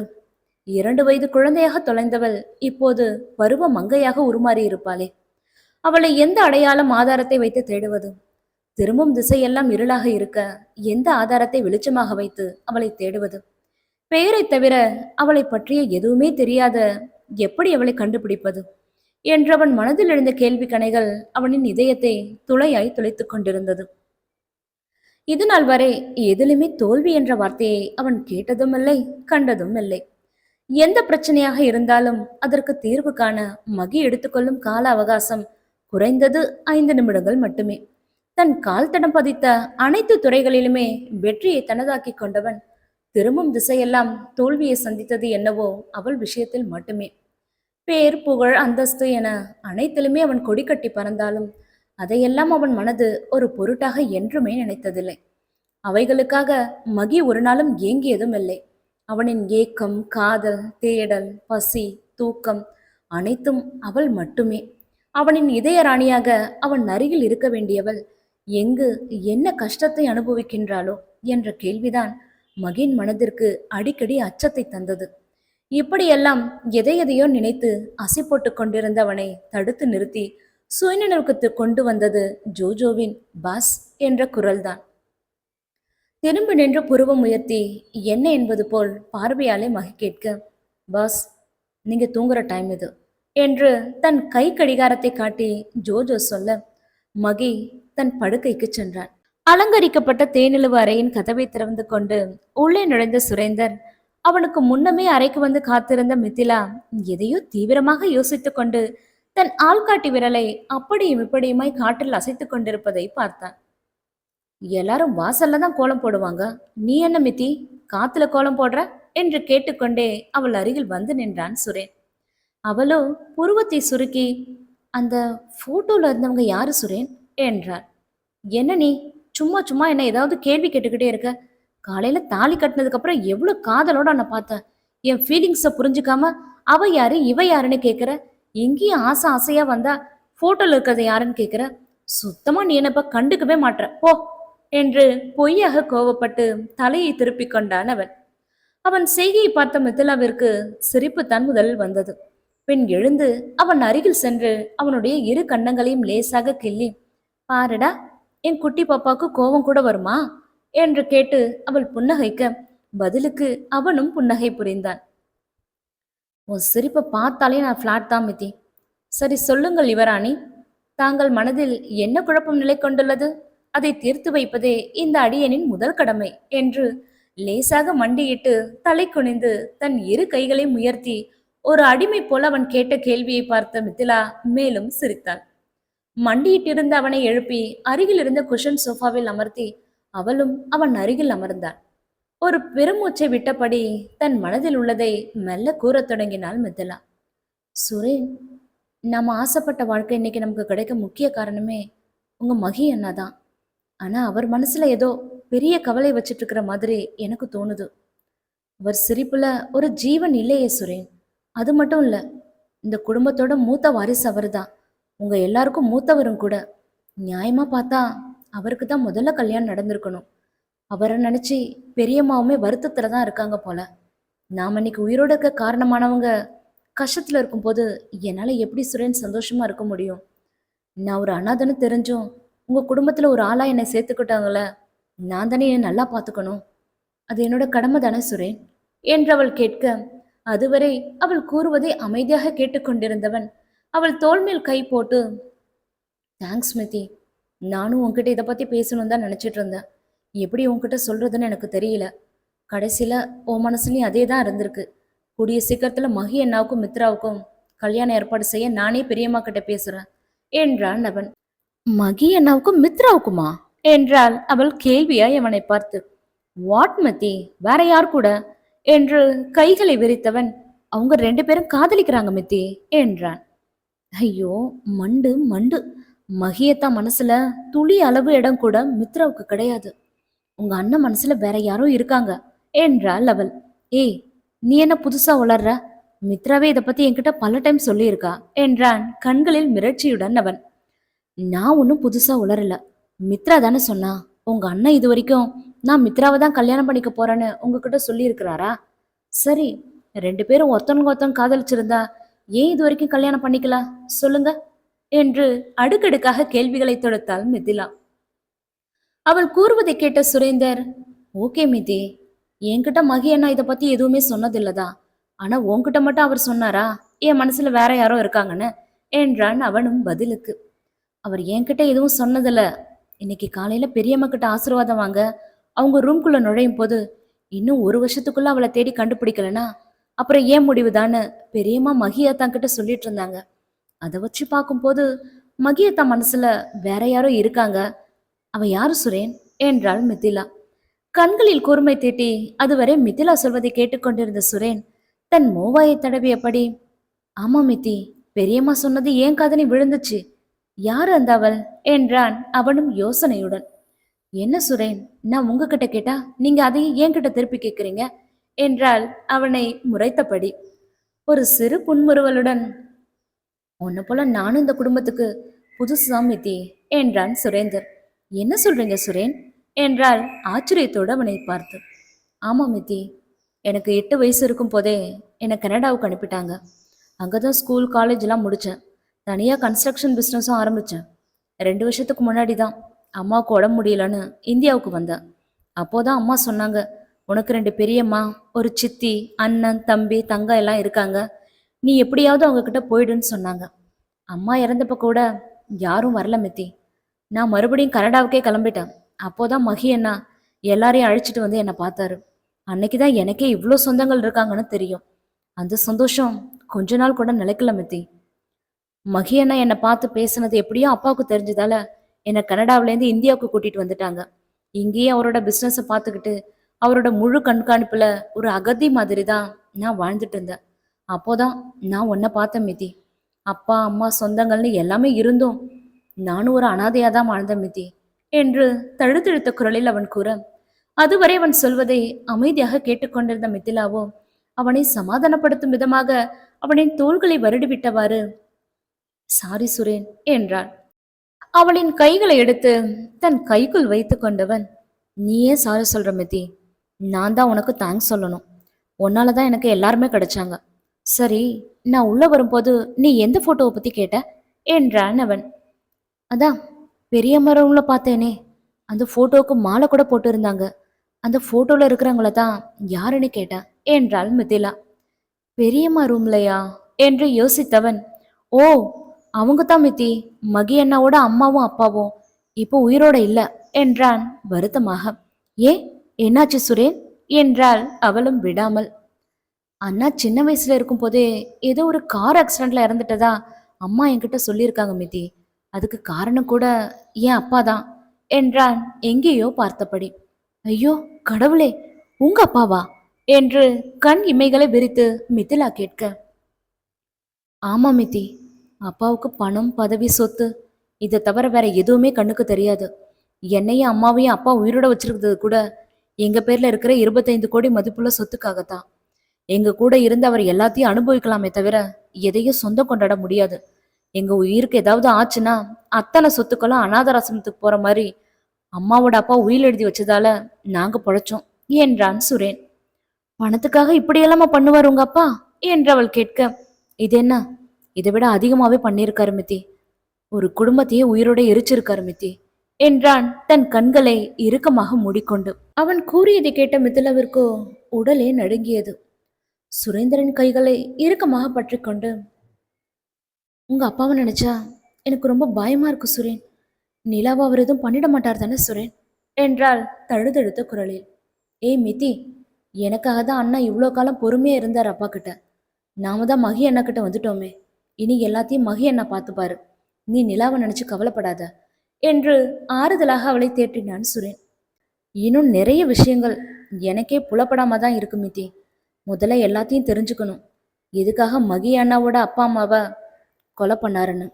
2 வயது குழந்தையாக தொலைந்தவள் இப்போது பருவ மங்கையாக உருமாறி இருப்பாளே. அவளை எந்த அடையாளம் ஆதாரத்தை வைத்து தேடுவது? திரும்பும் திசையெல்லாம் இருளாக இருக்க எந்த ஆதாரத்தை வெளிச்சமாக வைத்து அவளை தேடுவது? பெயரை தவிர அவளை பற்றிய எதுவுமே தெரியாத எப்படி அவளை கண்டுபிடிப்பது என்றவன் மனதில் எழுந்த கேள்வி கணைகள் அவனின் இதயத்தை துளையாய் துளைத்துக் கொண்டிருந்தது. இது நாள் வரை எதிலுமே தோல்வி என்ற வார்த்தையை அவன் கேட்டதும் இல்லை, கண்டதும் இல்லை. எந்த பிரச்சனையாக இருந்தாலும் அதற்கு தீர்வு காண மகி எடுத்துக்கொள்ளும் கால அவகாசம் குறைந்தது 5 நிமிடங்கள் மட்டுமே. தன் கால் தடம் பதித்த அனைத்து துறைகளிலுமே வெற்றியை தனதாக்கி கொண்டவன் திரும்பும் திசையெல்லாம் தோல்வியை சந்தித்தது என்னவோ அவள் விஷயத்தில் மட்டுமே. பேர், புகழ், அந்தஸ்து என அனைத்திலுமே அவன் கொடி கட்டி பறந்தாலும் அதையெல்லாம் அவன் மனது ஒரு பொருட்டாக என்றுமே நினைத்ததில்லை. அவைகளுக்காக மகி ஒரு நாளும் ஏங்கியதும் இல்லை. அவனின் ஏக்கம், காதல், தேடல், பசி, தூக்கம் அனைத்தும் அவள் மட்டுமே. அவனின் இதய ராணியாக அவன் அருகில் இருக்க வேண்டியவள் எங்கு என்ன கஷ்டத்தை அனுபவிக்கின்றாளோ என்ற கேள்விதான் மகின் மனதிற்கு அடிக்கடி அச்சத்தை தந்தது. இப்படியெல்லாம் எதையெதையோ நினைத்து அசை போட்டு கொண்டிருந்தவனை தடுத்து நிறுத்தி சுயநினைவுக்கு கொண்டு வந்தது ஜோஜோவின் பாஸ் என்ற குரல்தான். திரும்பி நின்று புருவம் உயர்த்தி என்ன என்பது போல் பார்வையாலே மகி கேட்க, பாஸ், நீங்க தூங்குற டைம் இது என்று தன் கை கடிகாரத்தை காட்டி ஜோஜோ சொல்ல மகி தன் படுக்கைக்கு சென்றான். அலங்கரிக்கப்பட்ட தேனிலவு அறையின் கதவை திறந்து கொண்டு உள்ளே நுழைந்த சுரேந்தர் அவனுக்கு முன்னமே அறைக்கு வந்து காத்திருந்த மிதிலா எதையோ தீவிரமாக யோசித்துக் கொண்டு தன் ஆள்காட்டி விரலை அப்படியும் இப்படியுமாய் காற்றில் அசைத்து கொண்டிருப்பதை பார்த்தான். எல்லாரும் வாசல்ல தான் கோலம் போடுவாங்க, நீ என்ன மித்தி காத்துல கோலம் போடுற என்று கேட்டுக்கொண்டே அவள் அருகில் வந்து நின்றான் சுரேன். அவளோ புருவத்தை சுருக்கி, அந்த போட்டோல இருந்தவங்க யாரு சுரேன் என்றார். என்ன நீ சும்மா சும்மா என்ன ஏதாவது கேள்வி கேட்டுக்கிட்டே இருக்க? காலையில தாலி கட்டினதுக்கு அப்புறம் எவ்வளவு காதலோட நான் பார்த்தேன். என் ஃபீலிங்ஸை புரிஞ்சுக்காம அவ யாரு இவ யாருன்னு கேட்குற. எங்கேயும் ஆசை ஆசையா வந்தா போட்டோல இருக்கிறது யாருன்னு கேட்குற. சுத்தமா நீ என்னப்ப கண்டுக்கவே மாட்ற போ என்று பொய்யாக கோவப்பட்டு தலையை திருப்பி கொண்டான் அவன். அவன் செய்கையை பார்த்த மிதிலாவிற்கு சிரிப்பு தன் முதலில் வந்தது. பின் எழுந்து அவன் அருகில் சென்று அவனுடைய 2 கன்னங்களையும் லேசாக கிள்ளி, பாருடா, என் குட்டி பாப்பாவுக்கு கோபம் கூட வருமா என்று கேட்டு அவள் புன்னகைக்க பதிலுக்கு அவனும் புன்னகை புரிந்தான். உன் சிரிப்பை பார்த்தாலே நான் ஃப்ளாட் தான் மிதி. சரி சொல்லுங்கள் யுவராணி, தாங்கள் மனதில் என்ன குழப்பம் நிலை கொண்டுள்ளது? அதை தீர்த்து வைப்பதே இந்த அடியனின் முதல் கடமை என்று லேசாக மண்டியிட்டு தலை குனிந்து தன் 2 கைகளையும் உயர்த்தி ஒரு அடிமை போல அவன் கேட்ட கேள்வியை பார்த்த மிதிலா மேலும் சிரித்தாள். மண்டியிட்டிருந்த அவனை எழுப்பி அருகில் இருந்த குஷன் சோஃபாவில் அமர்த்தி அவளும் அவன் அருகில் அமர்ந்தாள். ஒரு பெருமூச்சை விட்டபடி தன் மனதில் உள்ளதை மெல்ல கூறத் தொடங்கினாள் மிதிலா. சுரேன், நம்ம ஆசைப்பட்ட வாழ்க்கை இன்னைக்கு நமக்கு கிடைக்க முக்கிய காரணமே உங்க மகி அண்ணாதான். ஆனா அவர் மனசுல ஏதோ பெரிய கவலை வச்சிட்டு இருக்கிற மாதிரி எனக்கு தோணுது. அவர் சிரிப்புல ஒரு ஜீவன் இல்லையே சுரேன். அது மட்டும் இல்ல, இந்த குடும்பத்தோட மூத்த வாரிசு அவர்தான். உங்க எல்லாருக்கும் மூத்தவரும் கூட. நியாயமா பார்த்தா அவருக்கு தான் முதல்ல கல்யாணம் நடந்திருக்கணும். அவரை நினைச்சு பெரியம்மாவுமே வருத்தத்துல தான் இருக்காங்க போல. நாம இன்னைக்கு உயிரோட இருக்க காரணமானவங்க கஷ்டத்துல இருக்கும்போது என்னால எப்படி சுரேன் சந்தோஷமா இருக்க முடியும்? நான் ஒரு அனாதைன்னு தெரிஞ்சும் உங்க குடும்பத்துல ஒரு ஆளா என்னை சேர்த்துக்கிட்டாங்கள, நான் தானே என்னை நல்லா பார்த்துக்கணும். அது என்னோட கடமை தானே சுரேன் என்றவள் கேட்க, அதுவரை அவள் கூறுவதை அமைதியாக கேட்டுக்கொண்டிருந்தவன் அவள் தோள் மேல் கை போட்டு, தேங்க்ஸ் ஸ்மிதி. நானும் உன்கிட்ட இதை பத்தி பேசணும் தான் நினைச்சிட்டு இருந்தேன். எப்படி உன்கிட்ட சொல்றதுன்னு எனக்கு தெரியல. கடைசியில உன் மனசுலயும் அதே தான் இருந்திருக்கு. கூடிய சீக்கிரத்துல மகி அண்ணாவுக்கும் மித்ராவுக்கும் கல்யாணம் ஏற்பாடு செய்ய நானே பெரியம்மா கிட்ட பேசுறேன் என்றான் அவன். மகி அண்ணாவுக்கும் மித்ராவுக்குமா என்றாள் அவள் கேள்வியாய் அவனை பார்த்து. வாட் மதி, வேற யார் கூட என்று கைகளை விரித்தவன், அவங்க 2 பேரும் காதலிக்கிறாங்க மித்தி என்றான். ஐயோ, மண்டு மண்டு. மகியத்தா மனசுல துளி அளவு இடம் கூட மித்ராவுக்கு கிடையாது. உங்க அண்ணன் மனசுல வேற யாரோ இருக்காங்க என்றாள் அவள். ஏய், நீ என்ன புதுசா உளர்ற? மித்ராவே இதை பத்தி என்கிட்ட பல டைம் சொல்லியிருக்கா என்றான் கண்களில் மிரட்சியுடன் அவன். நான் ஒன்றும் புதுசா உளரல. மித்ரா தானே சொன்னா. உங்க அண்ணன் இது வரைக்கும் நான் மித்ராவை தான் கல்யாணம் பண்ணிக்க போறேன்னு உங்ககிட்ட சொல்லி இருக்கிறாரா? சரி, 2 பேரும் ஒருத்தனுக்கு ஒருத்தன் காதலிச்சிருந்தா ஏன் இது வரைக்கும் கல்யாணம் பண்ணிக்கல சொல்லுங்க என்று அடுக்கடுக்காக கேள்விகளை தொடுத்தாள் மிதிலா. அவள் கூறுவதை கேட்ட சுரேந்தர், ஓகே மிதி, என்கிட்ட மகி அண்ணா இதை பத்தி எதுவுமே சொன்னதில்லதான். ஆனா உன்கிட்ட மட்டும் அவர் சொன்னாரா என் மனசுல வேற யாரோ இருக்காங்கன்னு என்றான் அவனும் பதிலுக்கு. அவர் என்கிட்ட எதுவும் சொன்னதில்ல. இன்னைக்கு காலையில பெரியம்மா கிட்ட ஆசீர்வாதம் வாங்க அவங்க ரூம்குள்ள நுழையும் போது, இன்னும் 1 வருஷத்துக்குள்ள அவளை தேடி கண்டுபிடிக்கலனா அப்புறம் ஏன் முடிவுதான்னு பெரியம்மா மகியத்தா கிட்ட சொல்லிட்டு இருந்தாங்க. அதை வச்சு பார்க்கும்போது மகியத்தா மனசுல வேற யாரோ இருக்காங்க. அவ யாரு சுரேன் என்றாள் மிதிலா. கண்களில் கூர்மை தீட்டி அதுவரை மிதிலா சொல்வதை கேட்டுக்கொண்டிருந்த சுரேன் தன் மூவாயை தடவியபடி, ஆமா மித்தி, பெரியம்மா சொன்னது ஏன் காதனி விழுந்துச்சு. யாரு அந்த அவள் என்றான் அவனும் யோசனையுடன். என்ன சுரேன், நான் உங்ககிட்ட கேட்டா நீங்க அதையும் என்கிட்ட திருப்பி கேட்குறீங்க என்றால் அவனை முறைத்தபடி. ஒரு சிறு புன்முறுவலுடன், உன்னை போல நானும் இந்த குடும்பத்துக்கு புதுசு மித்தி என்றான் சுரேந்தர். என்ன சொல்றீங்க சுரேன் என்றால் ஆச்சரியத்தோடு அவனை பார்த்து. ஆமா மித்தி, எனக்கு 8 வயசு இருக்கும் போதே என்னை கனடாவுக்கு அனுப்பிட்டாங்க. அங்கதான் ஸ்கூல் காலேஜ்லாம் முடித்தேன். தனியாக கன்ஸ்ட்ரக்ஷன் பிஸ்னஸும் ஆரம்பித்தேன். 2 வருஷத்துக்கு முன்னாடி தான் அம்மாவுக்கு உடம்பு முடியலன்னு இந்தியாவுக்கு வந்தேன். அப்போதான் அம்மா சொன்னாங்க, உனக்கு 2 பெரியம்மா, ஒரு சித்தி, அண்ணன், தம்பி, தங்கை எல்லாம் இருக்காங்க. நீ எப்படியாவது அவங்க கிட்ட போயிடுன்னு சொன்னாங்க. அம்மா இறந்தப்ப கூட யாரும் வரல மித்தி. நான் மறுபடியும் கனடாவுக்கே கிளம்பிட்டேன். அப்போதான் மகி அண்ணா எல்லாரையும் அழைச்சிட்டு வந்து என்னை பார்த்தாரு. அன்னைக்கு தான் எனக்கே இவ்வளோ சொந்தங்கள் இருக்காங்கன்னு தெரியும். அந்த சந்தோஷம் கொஞ்ச நாள் கூட நிலைக்கல மித்தி. மகி அண்ணா என்னை பார்த்து பேசுனது எப்படியோ அப்பாவுக்கு தெரிஞ்சதால என்னை கனடாவிலேருந்து இந்தியாவுக்கு கூட்டிட்டு வந்துட்டாங்க. இங்கேயே அவரோட பிஸ்னஸை பார்த்துக்கிட்டு அவரோட முழு கண்காணிப்புல ஒரு அகதி மாதிரி தான் நான் வாழ்ந்துட்டு இருந்தேன். அப்போதான் நான் உன்னை பார்த்தேன் மிதி. அப்பா அம்மா சொந்தங்கள்னு எல்லாமே இருந்தும் நானும் ஒரு அனாதையா தான் வாழ்ந்தேன் மிதி என்று தழுத்தழுத்த குரலில் அவன் கூற, அதுவரை அவன் சொல்வதை அமைதியாக கேட்டுக்கொண்டிருந்த மிதிலாவோ அவனை சமாதானப்படுத்தும் விதமாக அவனின் தோள்களை வருடிவிட்டவாறு, சாரி சுரேன் என்றாள். அவளின் கைகளை எடுத்து தன் கைக்குள் வைத்து கொண்டவன், நீயே சாரி சொல்ற மிதி, நான் தான் உனக்கு தேங்க்ஸ் சொல்லணும். உன்னாலதான் எனக்கு எல்லாருமே கிடைச்சாங்க. சரி, நான் உள்ள வரும்போது நீ எந்த போட்டோவை பத்தி கேட்ட என்றான் அவன். அதான் பெரியம்மா ரூம்ல பார்த்தேனே, அந்த போட்டோவுக்கு மாலை கூட போட்டு இருந்தாங்க. அந்த போட்டோல இருக்கிறவங்கள தான் யாருன்னு கேட்டேன் என்றாள் மிதிலா. பெரியம்மா ரூம்லையா என்று யோசித்தவன், ஓ, அவங்க தான் மித்தி, மகி அண்ணாவோட அம்மாவும் அப்பாவும் இப்போ உயிரோட இல்ல என்றான் வருத்தமாக. ஏன், என்னாச்சு சுரேன் என்றாள் அவளும் விடாமல். அண்ணா சின்ன வயசுல இருக்கும் போதே ஏதோ ஒரு கார் ஆக்சிடென்ட்ல இறந்துட்டதா அம்மா என்கிட்ட சொல்லியிருக்காங்க மித்தி. அதுக்கு காரணம் கூட என் அப்பா தான் என்றான் எங்கேயோ பார்த்தபடி. ஐயோ கடவுளே, உங்க அப்பாவா என்று கண் இமைகளை விரித்து மிதிலா கேட்க, ஆமா மித்தி, அப்பாவுக்கு பணம், பதவி, சொத்து இதை தவிர வேற எதுவுமே கண்ணுக்கு தெரியாது. என்னையும் அம்மாவையும் அப்பா உயிரோட வச்சிருக்கிறது கூட எங்க பேர்ல இருக்கிற 25 கோடி மதிப்புள்ள சொத்துக்காகத்தான். எங்க கூட இருந்து அவர் எல்லாத்தையும் அனுபவிக்கலாமே தவிர எதையும் சொந்தம் கொண்டாட முடியாது. எங்க உயிருக்கு ஏதாவது ஆச்சுன்னா அத்தனை சொத்துக்களும் அனாதராசிரமத்துக்கு போற மாதிரி அம்மாவோட அப்பா உயில் எழுதி வச்சதால நாங்க பொழைச்சோம் என்றான் சுரேன். பணத்துக்காக இப்படியெல்லாமா பண்ணுவார் உங்க அப்பா என்று அவள் கேட்க, இது என்ன, இதை விட அதிகமாவே பண்ணியிருக்காரு மித்தி. ஒரு குடும்பத்தையே உயிரோட எரிச்சிருக்காரு மித்தி என்றான் தன் கண்களை இறுக்கமாக மூடிக்கொண்டு. அவன் கூறியதை கேட்ட மிதிலாவிற்கோ உடலே நடுங்கியது. சுரேந்திரன் கைகளை இறுக்கமாக பற்றி கொண்டு, உங்க அப்பாவை நினைச்சா எனக்கு ரொம்ப பயமா இருக்கு சுரேன். நிலாவை அவர் எதுவும் பண்ணிட மாட்டார் தானே சுரேன் என்றாள் தழுதழுத்த குரலில். ஏய் மிதி, எனக்காக தான் அண்ணா இவ்வளோ காலம் பொறுமையா இருந்தார் அப்பா கிட்ட. நாம தான் மகி அண்ணா கிட்ட வந்துட்டோமே. இனி எல்லாத்தையும் மகி அண்ணா பார்த்துப்பாரு. நீ நிலாவை நினைச்சு கவலைப்படாத என்று ஆறுதலாக அவளை தேற்றினான் சுரேன். இன்னும் நிறைய விஷயங்கள் எனக்கே புலப்படாம தான் இருக்கு மிதி. முதல்ல எல்லாத்தையும் தெரிஞ்சுக்கணும். எதுக்காக மகி அண்ணாவோட அப்பா அம்மாவை கொலை பண்ணாருன்னு,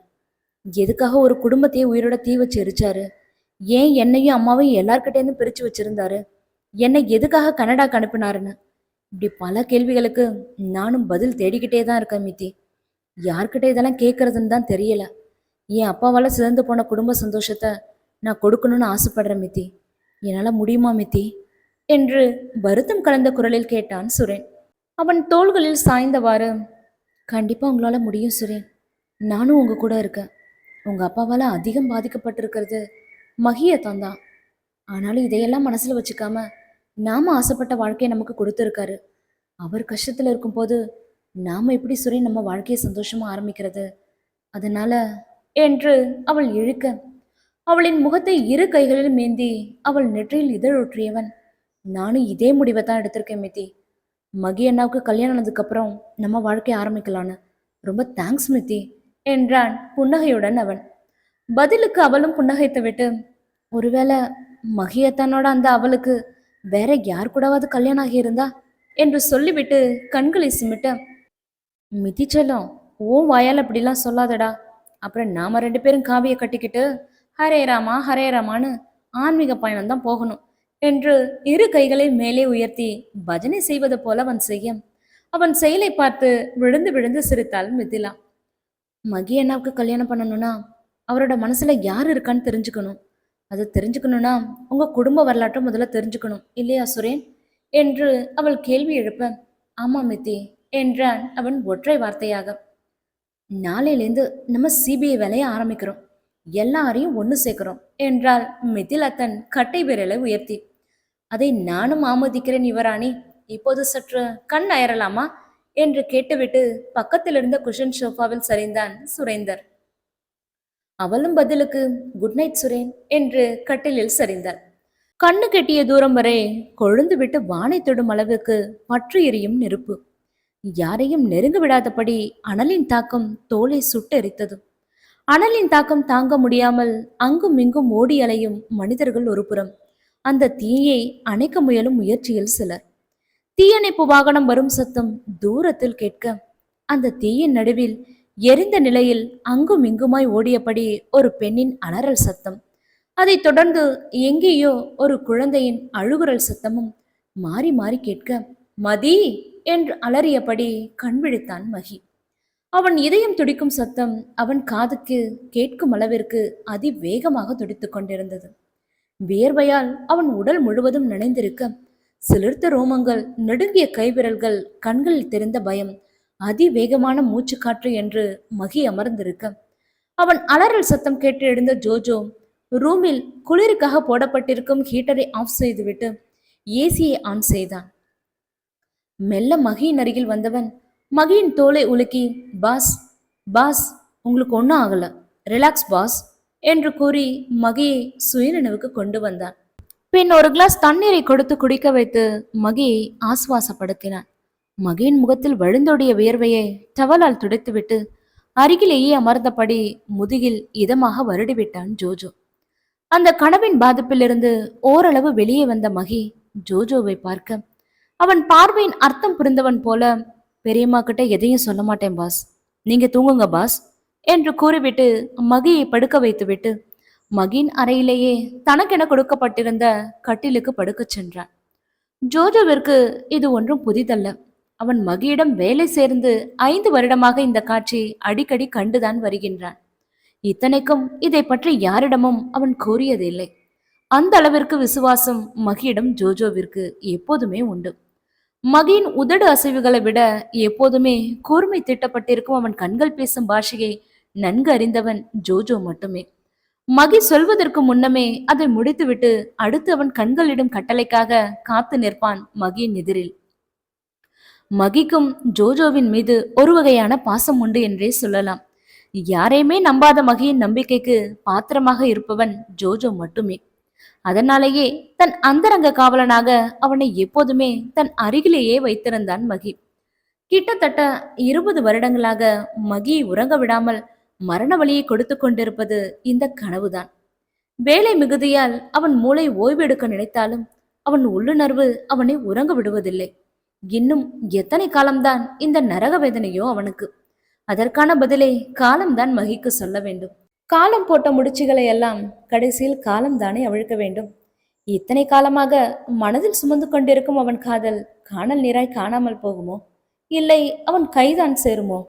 எதுக்காக ஒரு குடும்பத்தையே உயிரோட தீ வச்சு எரிச்சாரு, ஏன் என்னையும் அம்மாவையும் எல்லார்கிட்டேருந்து பிரிச்சு வச்சிருந்தாரு, என்னை எதுக்காக கனடாக்கு அனுப்பினாருன்னு, இப்படி பல கேள்விகளுக்கு நானும் பதில் தேடிக்கிட்டே தான் இருக்கேன் மித்தி. யார்கிட்ட இதெல்லாம் கேட்கறதுன்னு தான் தெரியல. என் அப்பாவால் சிறந்து போன குடும்ப சந்தோஷத்தை நான் கொடுக்கணும்னு ஆசைப்படுறேன் மித்தி. என்னால் முடியுமா மித்தி என்று வருத்தம் கலந்த குரலில் கேட்டான் சுரேன். அவன் தோள்களில் சாய்ந்தவாறு, கண்டிப்பா உங்களால முடியும் சுரேன். நானும் உங்க கூட இருக்கேன். உங்க அப்பாவால் அதிகம் பாதிக்கப்பட்டிருக்கிறது மகியத்தான் தான். ஆனாலும் இதையெல்லாம் மனசுல வச்சுக்காம நாம ஆசைப்பட்ட வாழ்க்கையை நமக்கு கொடுத்துருக்காரு. அவர் கஷ்டத்துல இருக்கும்போது நாம எப்படி சுரேன் நம்ம வாழ்க்கையை சந்தோஷமா ஆரம்பிக்கிறது? அதனால என்று அவள் இழுக்க, அவளின் முகத்தை இரு கைகளில் மேந்தி அவள் நெற்றியில் இதழொற்றியவன், நானும் இதே முடிவை தான் எடுத்திருக்கேன் மித்தி. மகி அண்ணாவுக்கு கல்யாணம் ஆனதுக்கு அப்புறம் நம்ம வாழ்க்கையை ஆரம்பிக்கலான்னு. ரொம்ப தேங்க்ஸ் மித்தி என்றான் புன்னகையுடன் அவன். பதிலுக்கு அவளும் புன்னகைத்து விட்டு, ஒருவேளை மகியத்தனோட அந்த அவளுக்கு வேற யார் கூடவாது கல்யாணம் ஆகியிருந்தா என்று சொல்லிவிட்டு கண்களை சிமிட்ட, மிதிச்சலும் ஓ வாயால் அப்படிலாம் சொல்லாதடா. அப்புறம் நாம 2 பேரும் காவியை கட்டிக்கிட்டு ஹரே ராமா ஹரே ராமான்னு ஆன்மீக பயணம் தான் போகணும் என்று இரு கைகளை மேலே உயர்த்தி பஜனை செய்வது போல அவன் செய்ய, அவன் செயலை பார்த்து விழுந்து விழுந்து சிரித்தாள் மிதிலா. மகி அண்ணாவுக்கு கல்யாணம் பண்ணணும்னா அவரோட மனசுல யார் இருக்கான்னு தெரிஞ்சுக்கணும். அதை தெரிஞ்சுக்கணும்னா உங்க குடும்ப வரலாற்றை முதல்ல தெரிஞ்சுக்கணும் இல்லையா சுரேன் என்று அவள் கேள்வி எழுப்ப, ஆமா மித்தி என்றான் அவன் ஒற்றை வார்த்தையாக. நாளையிலேருந்து நம்ம சிபிஐ வேலையை ஆரம்பிக்கிறோம், எல்லாரையும் ஒன்று சேர்க்கிறோம் என்றாள் மிதிலா தன் கட்டை விரலை உயர்த்தி. அதை நானும் ஆமோதிக்கிறேன் யுவராணி. இப்போது சற்று கண் அயரலாமா என்று கேட்டுவிட்டு பக்கத்தில் இருந்த குஷன் சோஃபாவில் சரிந்தான் சுரேந்தர். அவளும் பதிலுக்கு குட் நைட் சுரேன் என்று கட்டிலில் சரிந்தாள். கண்ணு கெட்டிய தூரம் வரை கொழுந்து விட்டு வானை தொடும் அளவுக்கு பற்று எரியும் நெருப்பு. யாரையும் நெருங்க விடாதபடி அனலின் தாக்கம் தோலை சுட்டெரித்தது. அனலின் தாக்கம் தாங்க முடியாமல் அங்கும் இங்கும் ஓடி அலையும் மனிதர்கள் ஒரு புறம், அந்த தீயை அணைக்க முயலும் முயற்சியில் சிலர். தீயணைப்பு வாகனம் வரும் சத்தம் தூரத்தில் கேட்க, அந்த தீயின் நடுவில் எரிந்த நிலையில் அங்கும் இங்குமாய் ஓடியபடி ஒரு பெண்ணின் அலறல் சத்தம். அதைத் தொடர்ந்து எங்கேயோ ஒரு குழந்தையின் அழுகுரல் சத்தமும் மாறி மாறி கேட்க, மதி என்று அலறியபடி கண் விழித்தான் மகி. அவன் இதயம் துடிக்கும் சத்தம் அவன் காதுக்கு கேட்கும் அளவிற்கு அதிவேகமாக துடித்துக் கொண்டிருந்தது. வியர்வையால் அவன் உடல் முழுவதும் நனைந்திருக்க, சிலிர்த்த ரோமங்கள், நடுங்கிய கைவிரல்கள், கண்களில் தெரிந்த பயம், அதிவேகமான மூச்சுக்காற்று என்று மகி அமர்ந்திருக்க, அவன் அலறல் சத்தம் கேட்டு எழுந்த ஜோஜோ ரூமில் குளிருக்காக போடப்பட்டிருக்கும் ஹீட்டரை ஆஃப் செய்துவிட்டு ஏசியை ஆன் செய்தான். மெல்ல மகியின் அருகில் வந்தவன் மகியின் தோலை உலுக்கி, பாஸ் பாஸ் உங்களுக்கு ஒன்றும் ஆகல, ரிலாக்ஸ் பாஸ் என்று கூறி மகியை சுயநினைவுக்கு கொண்டு வந்தான். பின் ஒரு கிளாஸ் தண்ணீரை கொடுத்து குடிக்க வைத்து மகியை ஆசுவாசப்படுத்தினான். மகியின் முகத்தில் வழிந்தோடிய வியர்வையை டவலால் துடைத்துவிட்டு அருகிலேயே அமர்ந்தபடி முதுகில் இதமாக வருடிவிட்டான் ஜோஜோ. அந்த கனவின் பாதிப்பிலிருந்து ஓரளவு வெளியே வந்த மகி ஜோஜோவை பார்க்க, அவன் பார்வையின் அர்த்தம் புரிந்தவன் போல, பெரியம்மா கிட்ட எதையும் சொல்ல மாட்டேன் பாஸ், நீங்க தூங்குங்க பாஸ் என்று கூறிவிட்டு மகியை படுக்க வைத்துவிட்டு மகியின் அறையிலேயே தனக்கென கொடுக்கப்பட்டிருந்த கட்டிலுக்கு படுக்கச் சென்றான். ஜோஜோவிற்கு இது ஒன்றும் புதிதல்ல. அவன் மகியிடம் வேலை சேர்ந்து 5 வருடமாக இந்த காட்சி அடிக்கடி கண்டுதான் வருகின்றான். இத்தனைக்கும் இதை பற்றி யாரிடமும் அவன் கூறியதில்லை. அந்த அளவிற்கு விசுவாசம் மகியிடம் ஜோஜோவிற்கு எப்போதுமே உண்டு. மகியின் உதடு அசைவுகளை விட எப்போதுமே கூர்மை தீட்டப்பட்டிருக்கும் அவன் கண்கள் பேசும் பாஷையை நன்கு அறிந்தவன் ஜோஜோ மட்டுமே. மகி சொல்வதற்கு முன்னமே அதை முடித்துவிட்டு அடுத்து அவன் கண்களிடும் கட்டளைக்காக காத்து நிற்பான் மகியின் எதிரில். மகிக்கும் ஜோஜோவின் மீது ஒரு வகையான பாசம் உண்டு என்றே சொல்லலாம். யாரையுமே நம்பாத மகியின் நம்பிக்கைக்கு பாத்திரமாக இருப்பவன் ஜோஜோ மட்டுமே. அதனாலேயே தன் அந்தரங்க காவலனாக அவனை எப்போதுமே தன் அருகிலேயே வைத்திருந்தான் மகி. கிட்டத்தட்ட 20 வருடங்களாக மகியை உறங்க விடாமல் மரண வலியை கொடுத்து கொண்டிருப்பது இந்த கனவுதான். வேலை மிகுதியால் அவன் மூளை ஓய்வெடுக்க நினைத்தாலும் அவன் உள்ளுணர்வு அவனை உறங்க விடுவதில்லை. இன்னும் எத்தனை காலம்தான் இந்த நரக வேதனையோ அவனுக்கு? அதற்கான பதிலை காலம்தான் மகிக்கு சொல்ல வேண்டும். காலம் போட்ட முடிச்சுகளை எல்லாம் கடைசியில் காலம்தானே அவிழ்க்க வேண்டும். இத்தனை காலமாக மனதில் சுமந்து கொண்டிருக்கும் அவன் காதல் காணல் நீராய் காணாமல் போகுமோ? இல்லை அவன் கைதான் சேருமோ?